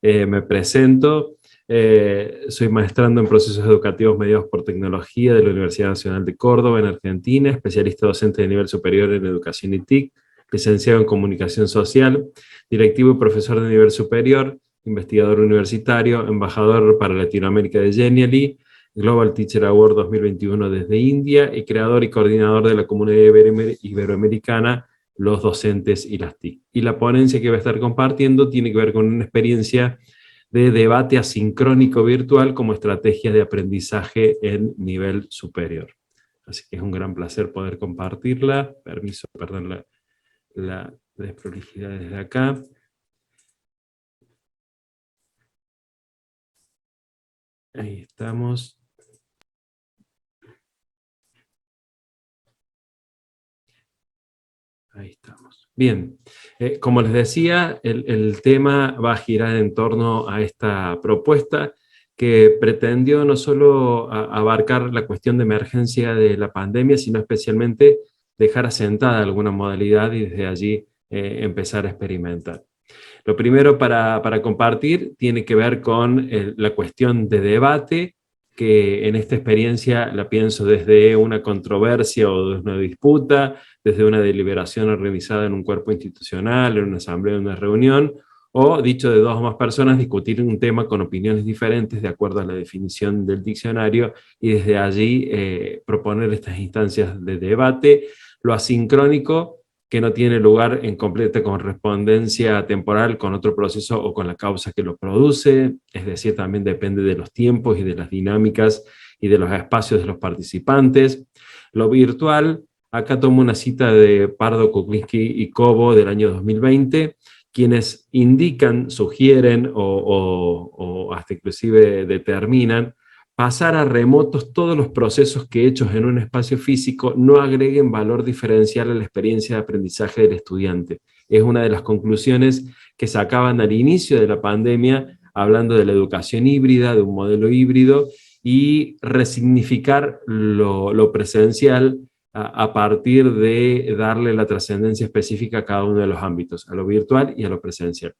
Me presento. Soy maestrando en procesos educativos mediados por tecnología de la Universidad Nacional de Córdoba, en Argentina, especialista docente de nivel superior en educación y TIC, licenciado en comunicación social, directivo y profesor de nivel superior, investigador universitario, embajador para Latinoamérica de Genially, Global Teacher Award 2021 desde India, y creador y coordinador de la comunidad iberoamericana, los docentes y las TIC. Y la ponencia que voy a estar compartiendo tiene que ver con una experiencia de debate asincrónico virtual como estrategia de aprendizaje en nivel superior. Así que es un gran placer poder compartirla. Permiso, perdón la desprolijidad desde acá. Ahí estamos. Ahí estamos. Bien, como les decía, el tema va a girar en torno a esta propuesta que pretendió no solo abarcar la cuestión de emergencia de la pandemia, sino especialmente dejar asentada alguna modalidad y desde allí empezar a experimentar. Lo primero para compartir tiene que ver con la cuestión de debate, que en esta experiencia la pienso desde una controversia o desde una disputa, desde una deliberación organizada en un cuerpo institucional, en una asamblea, en una reunión, o dicho de dos o más personas, discutir un tema con opiniones diferentes de acuerdo a la definición del diccionario, y desde allí proponer estas instancias de debate. Lo asincrónico, que no tiene lugar en completa correspondencia temporal con otro proceso o con la causa que lo produce, es decir, también depende de los tiempos y de las dinámicas y de los espacios de los participantes. Lo virtual, acá tomo una cita de Pardo, Kuklinski y Cobo del año 2020, quienes indican, sugieren o hasta inclusive determinan pasar a remotos todos los procesos que hechos en un espacio físico no agreguen valor diferencial a la experiencia de aprendizaje del estudiante. Es una de las conclusiones que sacaban al inicio de la pandemia, hablando de la educación híbrida, de un modelo híbrido, y resignificar lo presencial a partir de darle la trascendencia específica a cada uno de los ámbitos, a lo virtual y a lo presencial.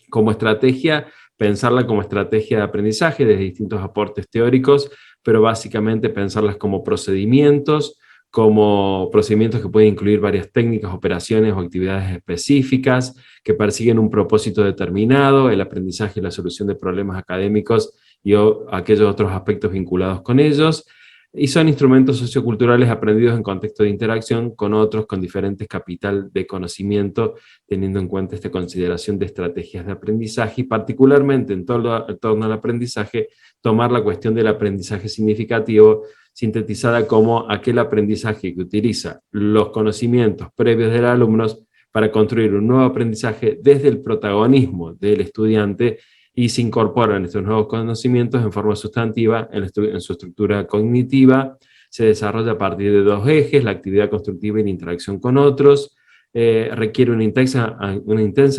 Como estrategia, pensarla como estrategia de aprendizaje desde distintos aportes teóricos, pero básicamente pensarlas como procedimientos que pueden incluir varias técnicas, operaciones o actividades específicas que persiguen un propósito determinado, el aprendizaje y la solución de problemas académicos y aquellos otros aspectos vinculados con ellos, y son instrumentos socioculturales aprendidos en contexto de interacción con otros con diferentes capital de conocimiento, teniendo en cuenta esta consideración de estrategias de aprendizaje, y particularmente en torno al aprendizaje, tomar la cuestión del aprendizaje significativo, sintetizada como aquel aprendizaje que utiliza los conocimientos previos del alumno para construir un nuevo aprendizaje desde el protagonismo del estudiante, y se incorporan estos nuevos conocimientos en forma sustantiva en su estructura cognitiva. Se desarrolla a partir de dos ejes: la actividad constructiva y la interacción con otros. Requiere una intensa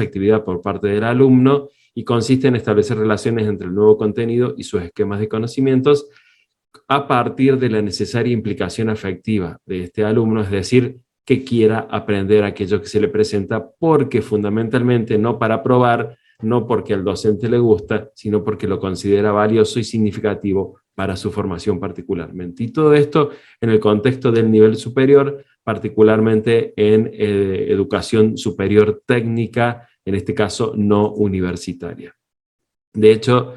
actividad por parte del alumno y consiste en establecer relaciones entre el nuevo contenido y sus esquemas de conocimientos a partir de la necesaria implicación afectiva de este alumno, es decir, que quiera aprender aquello que se le presenta, porque fundamentalmente no para probar, no porque al docente le gusta, sino porque lo considera valioso y significativo para su formación particularmente. Y todo esto en el contexto del nivel superior, particularmente en educación superior técnica, en este caso no universitaria. De hecho,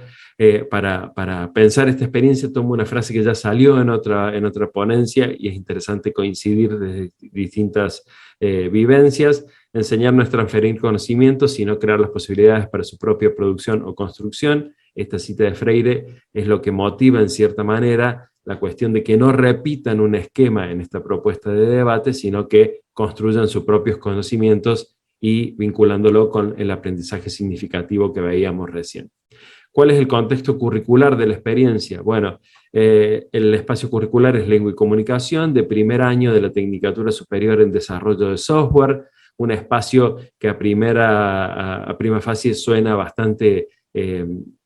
para pensar esta experiencia tomo una frase que ya salió en otra ponencia, y es interesante coincidir desde distintas vivencias. Enseñar no es transferir conocimientos, sino crear las posibilidades para su propia producción o construcción. Esta cita de Freire es lo que motiva en cierta manera la cuestión de que no repitan un esquema en esta propuesta de debate, sino que construyan sus propios conocimientos y vinculándolo con el aprendizaje significativo que veíamos recién. ¿Cuál es el contexto curricular de la experiencia? Bueno, el espacio curricular es lengua y comunicación de primer año de la Tecnicatura Superior en Desarrollo de Software, un espacio que a prima facie suena bastante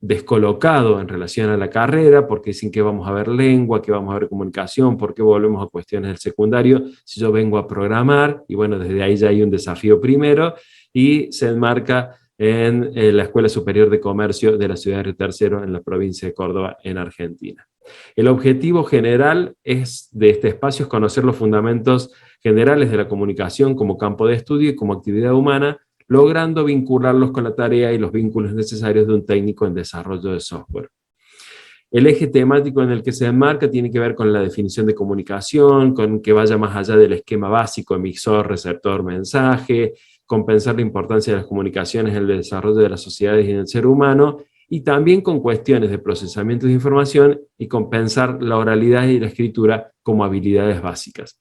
descolocado en relación a la carrera, porque dicen que vamos a ver lengua, que vamos a ver comunicación, ¿por qué volvemos a cuestiones del secundario si yo vengo a programar? Y bueno, desde ahí ya hay un desafío primero, y se enmarca en la Escuela Superior de Comercio de la ciudad de Río Tercero, en la provincia de Córdoba, en Argentina. El objetivo general de este espacio es conocer los fundamentos generales de la comunicación como campo de estudio y como actividad humana, logrando vincularlos con la tarea y los vínculos necesarios de un técnico en desarrollo de software. El eje temático en el que se enmarca tiene que ver con la definición de comunicación, con que vaya más allá del esquema básico emisor, receptor, mensaje, con pensar la importancia de las comunicaciones en el desarrollo de las sociedades y en el ser humano, y también con cuestiones de procesamiento de información y con pensar la oralidad y la escritura como habilidades básicas.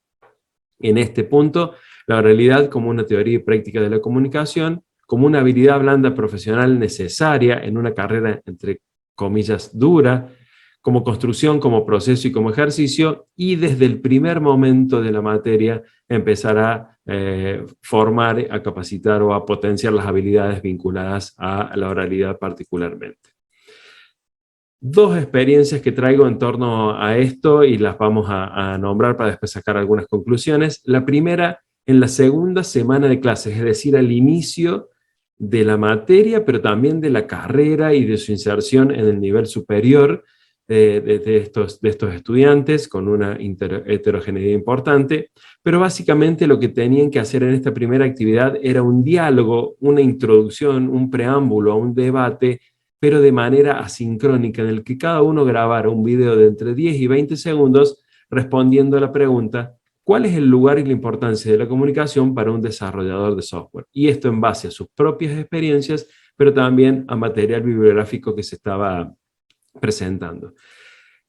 En este punto, la oralidad como una teoría y práctica de la comunicación, como una habilidad blanda profesional necesaria en una carrera, entre comillas, dura, como construcción, como proceso y como ejercicio, y desde el primer momento de la materia empezar a formar, a capacitar o a potenciar las habilidades vinculadas a la oralidad particularmente. Dos experiencias que traigo en torno a esto y las vamos a nombrar para después sacar algunas conclusiones. La primera, en la segunda semana de clases, es decir, al inicio de la materia, pero también de la carrera y de su inserción en el nivel superior de estos estudiantes, con una heterogeneidad importante, pero básicamente lo que tenían que hacer en esta primera actividad era un diálogo, una introducción, un preámbulo a un debate, pero de manera asincrónica, en el que cada uno grabara un video de entre 10 y 20 segundos respondiendo a la pregunta: ¿cuál es el lugar y la importancia de la comunicación para un desarrollador de software? Y esto en base a sus propias experiencias, pero también a material bibliográfico que se estaba presentando.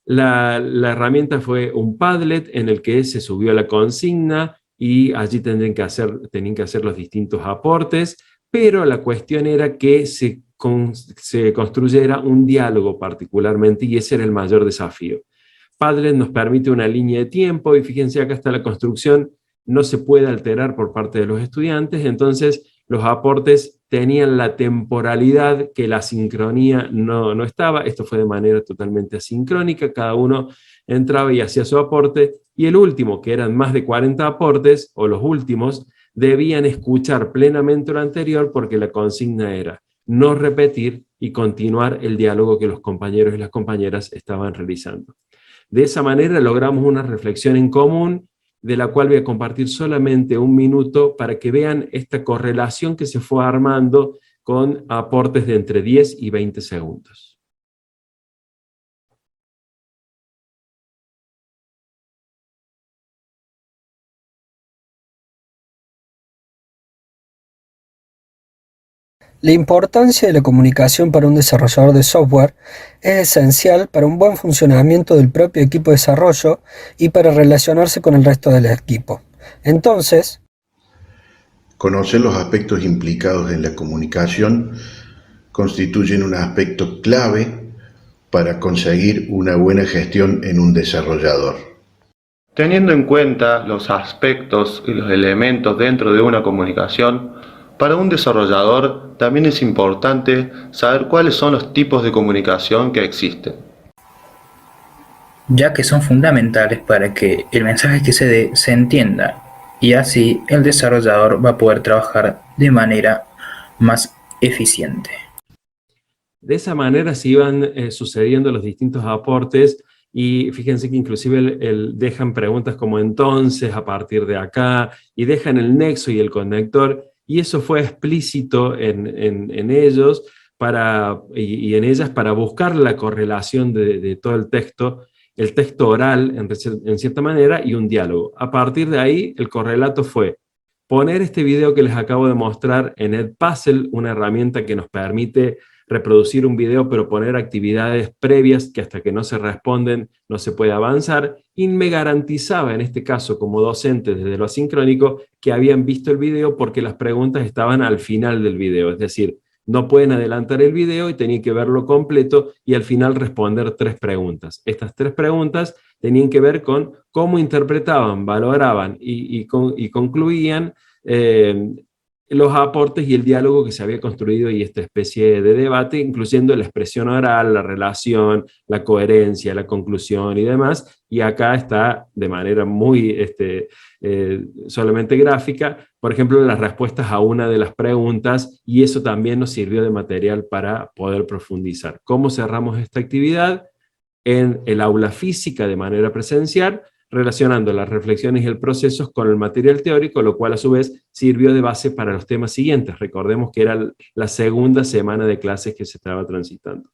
La herramienta fue un Padlet en el que se subió la consigna y allí tenían que hacer los distintos aportes, pero la cuestión era que se construyera un diálogo particularmente, y ese era el mayor desafío. Padlet nos permite una línea de tiempo, y fíjense, acá está la construcción, no se puede alterar por parte de los estudiantes, entonces los aportes tenían la temporalidad que la sincronía no estaba. Esto fue de manera totalmente asincrónica, cada uno entraba y hacía su aporte, y el último, que eran más de 40 aportes, o los últimos, debían escuchar plenamente lo anterior, porque la consigna era no repetir y continuar el diálogo que los compañeros y las compañeras estaban realizando. De esa manera logramos una reflexión en común, de la cual voy a compartir solamente un minuto para que vean esta correlación que se fue armando con aportes de entre 10 y 20 segundos. La importancia de la comunicación para un desarrollador de software es esencial para un buen funcionamiento del propio equipo de desarrollo y para relacionarse con el resto del equipo. Entonces, conocer los aspectos implicados en la comunicación constituyen un aspecto clave para conseguir una buena gestión en un desarrollador. Teniendo en cuenta los aspectos y los elementos dentro de una comunicación, para un desarrollador también es importante saber cuáles son los tipos de comunicación que existen, ya que son fundamentales para que el mensaje que se dé se entienda, y así el desarrollador va a poder trabajar de manera más eficiente. De esa manera se iban sucediendo los distintos aportes, y fíjense que inclusive dejan preguntas como entonces, a partir de acá, y dejan el nexo y el conector, y eso fue explícito en ellos y en ellas, para buscar la correlación de todo el texto oral en cierta manera, y un diálogo. A partir de ahí, el correlato fue poner este video que les acabo de mostrar en Edpuzzle, una herramienta que nos permite reproducir un video, pero poner actividades previas que hasta que no se responden no se puede avanzar, y me garantizaba en este caso como docente desde lo asincrónico que habían visto el video, porque las preguntas estaban al final del video, es decir, no pueden adelantar el video y tenían que verlo completo y al final responder 3 preguntas. Estas 3 preguntas tenían que ver con cómo interpretaban, valoraban y concluían los aportes y el diálogo que se había construido y esta especie de debate, incluyendo la expresión oral, la relación, la coherencia, la conclusión y demás, y acá está de manera muy solamente gráfica, por ejemplo, las respuestas a una de las preguntas, y eso también nos sirvió de material para poder profundizar. ¿Cómo cerramos esta actividad? En el aula física de manera presencial, relacionando las reflexiones y el proceso con el material teórico, lo cual a su vez sirvió de base para los temas siguientes. Recordemos que era la segunda semana de clases que se estaba transitando.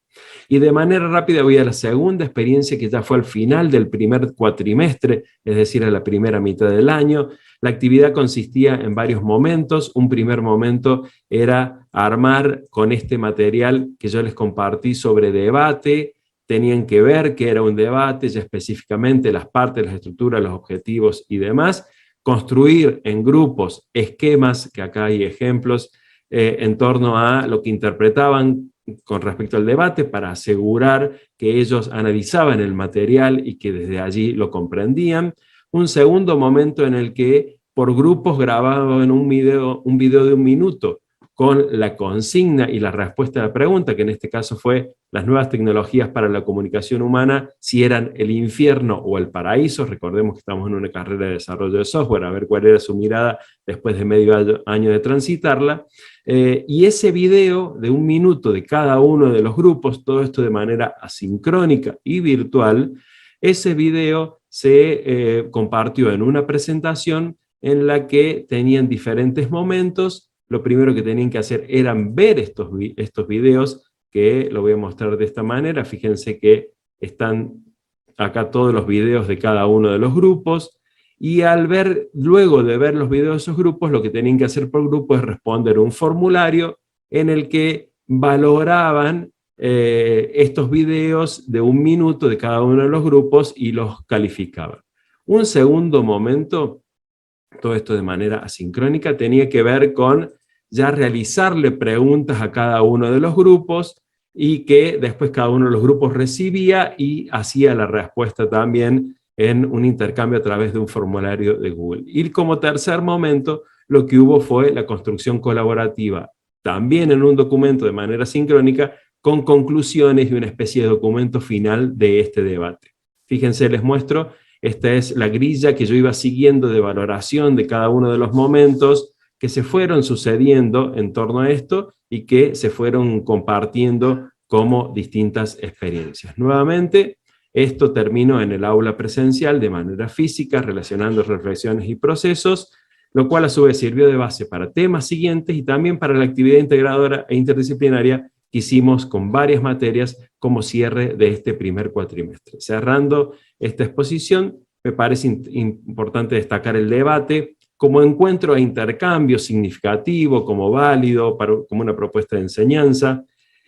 Y de manera rápida voy a la segunda experiencia, que ya fue al final del primer cuatrimestre, es decir, a la primera mitad del año. La actividad consistía en varios momentos. Un primer momento era armar con este material que yo les compartí sobre debate. Tenían que ver qué era un debate, ya específicamente las partes, las estructuras, los objetivos y demás, construir en grupos esquemas, que acá hay ejemplos, en torno a lo que interpretaban con respecto al debate, para asegurar que ellos analizaban el material y que desde allí lo comprendían. Un segundo momento en el que por grupos grababan un video de 1 minuto, con la consigna y la respuesta a la pregunta, que en este caso fue las nuevas tecnologías para la comunicación humana, si eran el infierno o el paraíso. Recordemos que estamos en una carrera de desarrollo de software, a ver cuál era su mirada después de medio año de transitarla. Y ese video de 1 minuto de cada uno de los grupos, todo esto de manera asincrónica y virtual, ese video se compartió en una presentación en la que tenían diferentes momentos. Lo primero que tenían que hacer era ver estos videos, que lo voy a mostrar de esta manera. Fíjense que están acá todos los videos de cada uno de los grupos, y luego de ver los videos de esos grupos, lo que tenían que hacer por grupo es responder un formulario en el que valoraban estos videos de 1 minuto de cada uno de los grupos y los calificaban. Un segundo momento, todo esto de manera asincrónica, tenía que ver con ya realizarle preguntas a cada uno de los grupos, y que después cada uno de los grupos recibía y hacía la respuesta también en un intercambio a través de un formulario de Google. Y como tercer momento, lo que hubo fue la construcción colaborativa, también en un documento de manera sincrónica, con conclusiones y una especie de documento final de este debate. Fíjense, les muestro. Esta es la grilla que yo iba siguiendo de valoración de cada uno de los momentos que se fueron sucediendo en torno a esto y que se fueron compartiendo como distintas experiencias. Nuevamente, esto terminó en el aula presencial de manera física, relacionando reflexiones y procesos, lo cual a su vez sirvió de base para temas siguientes y también para la actividad integradora e interdisciplinaria que hicimos con varias materias como cierre de este primer cuatrimestre. Cerrando esta exposición, me parece importante destacar el debate como encuentro e intercambio significativo, como válido, como una propuesta de enseñanza.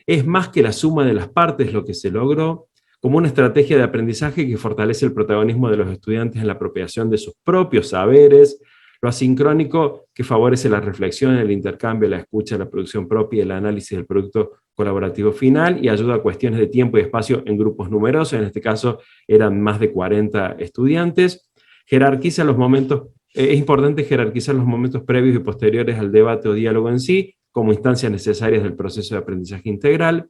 Es más que la suma de las partes lo que se logró, como una estrategia de aprendizaje que fortalece el protagonismo de los estudiantes en la apropiación de sus propios saberes, lo asincrónico que favorece la reflexión, el intercambio, la escucha, la producción propia y el análisis del producto colaborativo final, y ayuda a cuestiones de tiempo y espacio en grupos numerosos. En este caso eran más de 40 estudiantes. Jerarquiza los momentos. Es importante jerarquizar los momentos previos y posteriores al debate o diálogo en sí, como instancias necesarias del proceso de aprendizaje integral.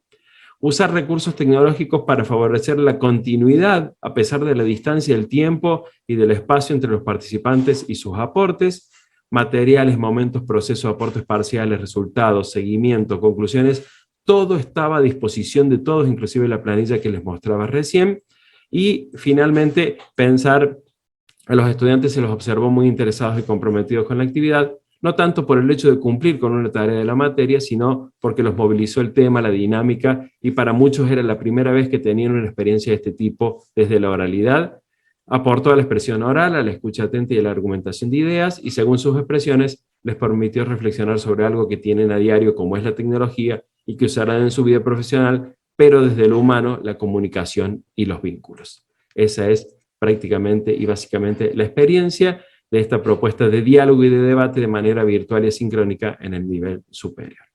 Usar recursos tecnológicos para favorecer la continuidad, a pesar de la distancia del tiempo y del espacio entre los participantes y sus aportes. Materiales, momentos, procesos, aportes parciales, resultados, seguimiento, conclusiones, todo estaba a disposición de todos, inclusive la planilla que les mostraba recién. Y finalmente, pensar, a los estudiantes se los observó muy interesados y comprometidos con la actividad, no tanto por el hecho de cumplir con una tarea de la materia, sino porque los movilizó el tema, la dinámica, y para muchos era la primera vez que tenían una experiencia de este tipo desde la oralidad. Aportó a la expresión oral, a la escucha atenta y a la argumentación de ideas, y según sus expresiones, les permitió reflexionar sobre algo que tienen a diario, como es la tecnología, y que usarán en su vida profesional, pero desde lo humano, la comunicación y los vínculos. Esa es prácticamente y básicamente la experiencia de esta propuesta de diálogo y de debate de manera virtual y asincrónica en el nivel superior.